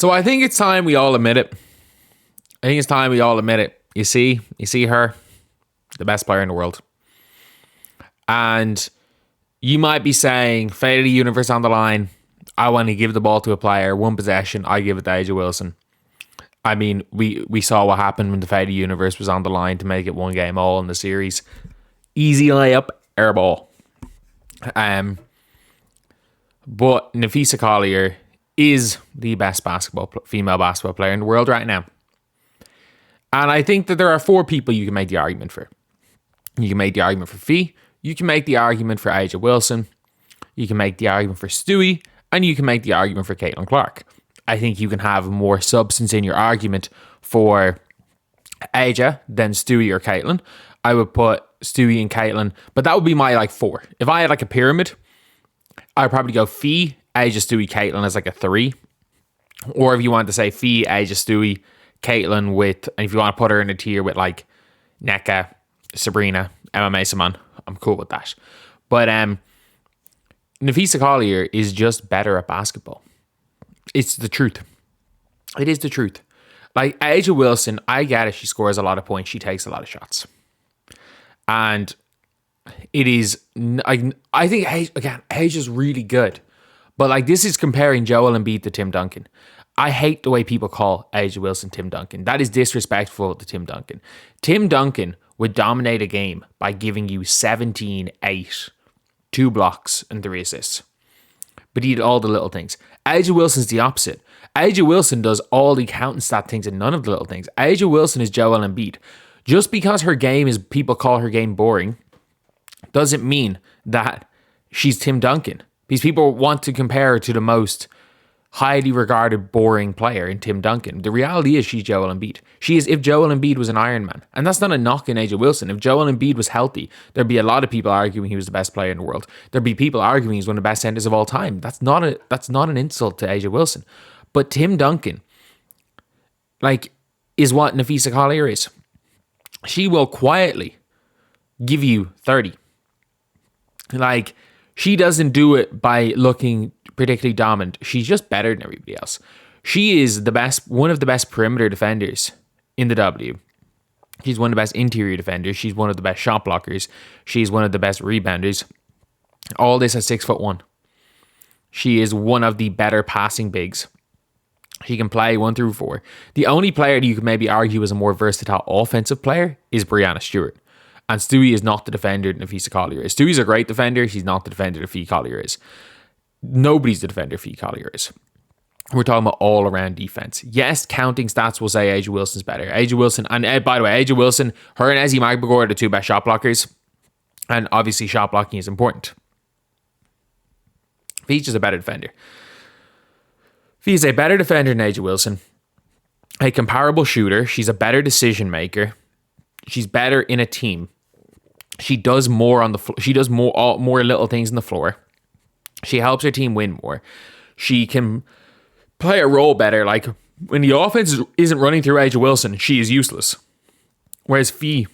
So I think it's time we all admit it. You see her, the best player in the world. And you might be saying, fate of the universe on the line. I want to give the ball to a player, one possession, I give it to A'ja Wilson. I mean, we saw what happened when the fate of the universe was on the line to make it one game all in the series. Easy layup, air ball. But Nafisa Collier is the best female basketball player in the world right now. And I think that there are 4 people you can make the argument for. You can make the argument for Phee. You can make the argument for A'ja Wilson. You can make the argument for Stewie. And you can make the argument for Caitlin Clark. I think you can have more substance in your argument for A'ja than Stewie or Caitlin. I would put Stewie and Caitlin, but that would be my 4. If I had a pyramid, I'd probably go Phee, A'ja, Stewie, Caitlin as a 3. Or if you want to say Phee, A'ja, Stewie, Caitlin with, and if you want to put her in a tier with Nneka, Sabrina, Emma Mason, I'm cool with that. But Nafisa Collier is just better at basketball. It's the truth. It is the truth. A'ja Wilson, I get it. She scores a lot of points. She takes a lot of shots. And it is, I think, A'ja's really good. But this is comparing Joel Embiid to Tim Duncan. I hate the way people call A'ja Wilson Tim Duncan. That is disrespectful to Tim Duncan. Tim Duncan would dominate a game by giving you 17, 8, 2 blocks, and 3 assists. But he did all the little things. A'ja Wilson's the opposite. A'ja Wilson does all the counting stat things and none of the little things. A'ja Wilson is Joel Embiid. Just because her game is, people call her game boring, doesn't mean that she's Tim Duncan. These people want to compare her to the most highly regarded, boring player in Tim Duncan. The reality is she's Joel Embiid. She is if Joel Embiid was an Iron Man. And that's not a knock in A'ja Wilson. If Joel Embiid was healthy, there'd be a lot of people arguing he was the best player in the world. There'd be people arguing he's one of the best centers of all time. That's not an insult to A'ja Wilson. But Tim Duncan, is what Nafisa Collier is. She will quietly give you 30. She doesn't do it by looking particularly dominant. She's just better than everybody else. She is one of the best perimeter defenders in the W. She's one of the best interior defenders. She's one of the best shot blockers. She's one of the best rebounders. All this at 6'1". She is one of the better passing bigs. She can play 1 through 4. The only player that you could maybe argue is a more versatile offensive player is Breanna Stewart. And Stewie is not the defender that Nafisa Collier is. Stewie's a great defender. He's not the defender that Phee Collier is. Nobody's the defender Phee Collier is. We're talking about all-around defense. Yes, counting stats will say A'ja Wilson's better. A'ja Wilson, and by the way, A'ja Wilson, her and Ezi Magbagor are the 2 best shot blockers. And obviously shot blocking is important. Phee's just a better defender. Phee's a better defender than A'ja Wilson. A comparable shooter. She's a better decision maker. She's better in a team. She does more on the floor. She does more little things on the floor. She helps her team win more. She can play a role better. When the offense isn't running through A'ja Wilson, she is useless. Whereas Phee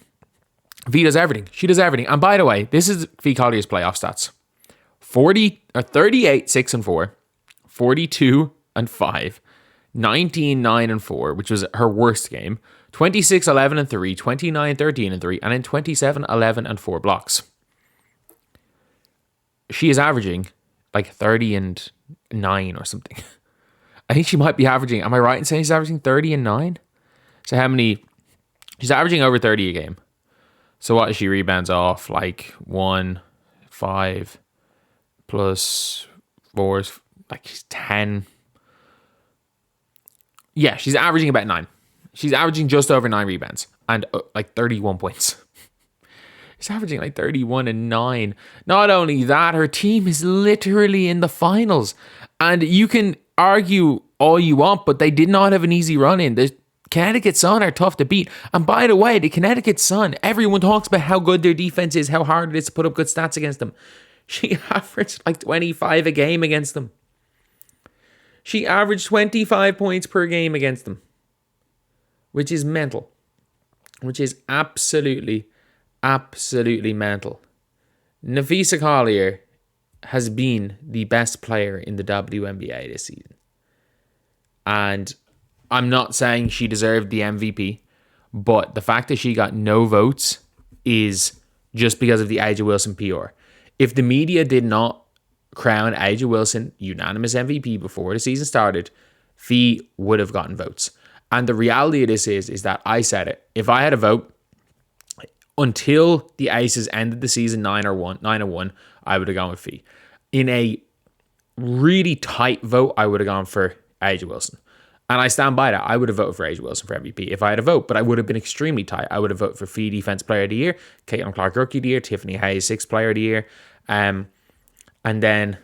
does everything. She does everything. And by the way, this is Phee Collier's playoff stats: 38, 6 and 4, 42 and 5, 19, 9 and 4, which was her worst game. 26, 11 and 3, 29, 13 and 3, and then 27, 11 and 4 blocks. She is averaging 30 and 9 or something. I think she might be averaging, am I right in saying she's averaging 30 and 9? So how many? She's averaging over 30 a game. So what is she rebounds off? 1, 5 plus 4 is 10. Yeah, she's averaging about 9. She's averaging just over 9 rebounds and 31 points. She's averaging 31 and 9. Not only that, her team is literally in the finals. And you can argue all you want, but they did not have an easy run in. The Connecticut Sun are tough to beat. And by the way, the Connecticut Sun, everyone talks about how good their defense is, how hard it is to put up good stats against them. She averaged 25 a game against them. She averaged 25 points per game against them. Which is mental. Which is absolutely mental. Nafisa Collier has been the best player in the WNBA this season. And I'm not saying she deserved the MVP, but the fact that she got no votes is just because of the A'ja Wilson PR. If the media did not crown A'ja Wilson unanimous MVP before the season started, Phee would have gotten votes. And the reality of this is that I said it. If I had a vote until the Aces ended the season 9-1, I would have gone with Phee. In a really tight vote, I would have gone for A'ja Wilson. And I stand by that. I would have voted for A'ja Wilson for MVP if I had a vote, but I would have been extremely tight. I would have voted for Phee Defense Player of the Year, Caitlin Clark Rookie of the Year, Tiffany Hayes Sixth Player of the Year. And then,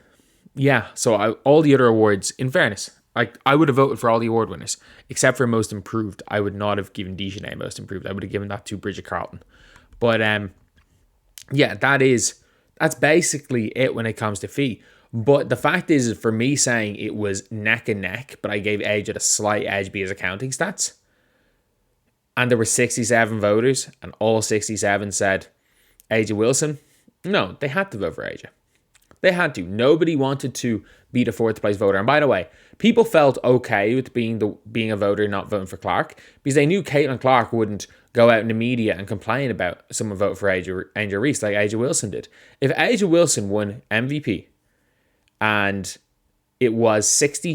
yeah, so all the other awards, in fairness, I would have voted for all the award winners, except for Most Improved. I would not have given Dejanay Most Improved. I would have given that to Bridget Carlton. But yeah, that's basically it when it comes to Phee. But the fact is, for me saying it was neck and neck, but I gave A'ja a slight edge because of counting stats, and there were 67 voters, and all 67 said A'ja Wilson, no, they had to vote for A'ja. They had to. Nobody wanted to be the fourth place voter. And by the way, people felt okay with being a voter not voting for Clark because they knew Caitlin Clark wouldn't go out in the media and complain about someone voting for Angel Reese like A'ja Wilson did. If A'ja Wilson won MVP and it was 60,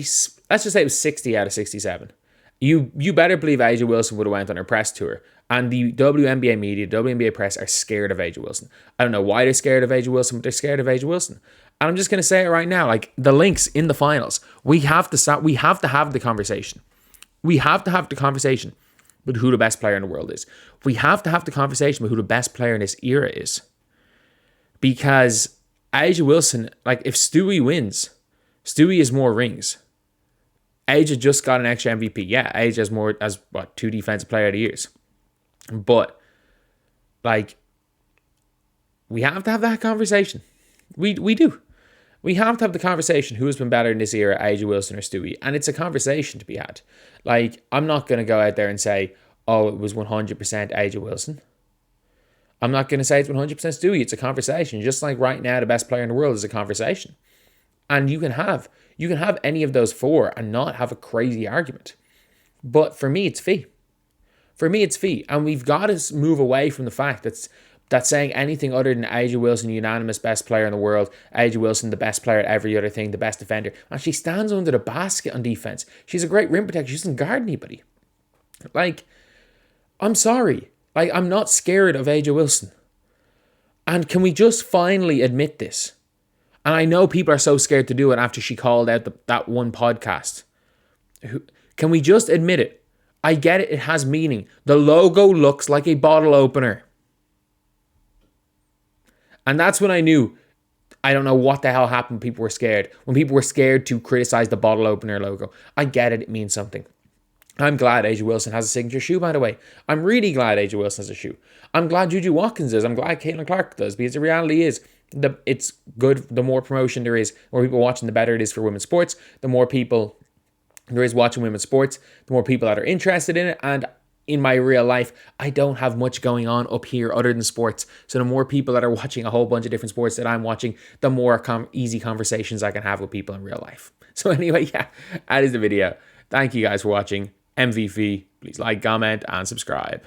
let's just say it was 60 out of 67, you better believe A'ja Wilson would have went on her press tour. And the WNBA media, WNBA press are scared of A'ja Wilson. I don't know why they're scared of A'ja Wilson, but they're scared of A'ja Wilson. And I'm just going to say it right now, like the Lynx in the finals, we have to have the conversation. We have to have the conversation with who the best player in the world is. We have to have the conversation with who the best player in this era is. Because A'ja Wilson, like if Stewie wins, Stewie has more rings. A'ja just got an extra MVP. Yeah, A'ja has more, as 2 defensive player of the years. But, like, we have to have that conversation. We do. We have to have the conversation. Who has been better in this era, A'ja Wilson or Stewie? And it's a conversation to be had. Like, I'm not going to go out there and say, oh, it was 100% A'ja Wilson. I'm not going to say it's 100% Stewie. It's a conversation. Just like right now, the best player in the world is a conversation. And you can have any of those 4 and not have a crazy argument. But for me, it's Phee. For me, it's Phee. And we've got to move away from the fact that saying anything other than A'ja Wilson, unanimous best player in the world, A'ja Wilson, the best player at every other thing, the best defender. And she stands under the basket on defense. She's a great rim protector. She doesn't guard anybody. Like, I'm sorry. Like, I'm not scared of A'ja Wilson. And can we just finally admit this? And I know people are so scared to do it after she called out that one podcast. Can we just admit it? I get it. It has meaning. The logo looks like a bottle opener. And that's when I knew, I don't know what the hell happened. People were scared. When people were scared to criticize the bottle opener logo. I get it. It means something. I'm glad A'ja Wilson has a signature shoe, by the way. I'm really glad A'ja Wilson has a shoe. I'm glad Juju Watkins does. I'm glad Caitlin Clark does. Because the reality is, it's good. The more promotion there is, the more people watching, the better it is for women's sports. The more people there is watching women's sports, the more people that are interested in it. And in my real life, I don't have much going on up here other than sports. So the more people that are watching a whole bunch of different sports that I'm watching, the more easy conversations I can have with people in real life. So anyway, yeah, that is the video. Thank you guys for watching. MVP, please like, comment, and subscribe.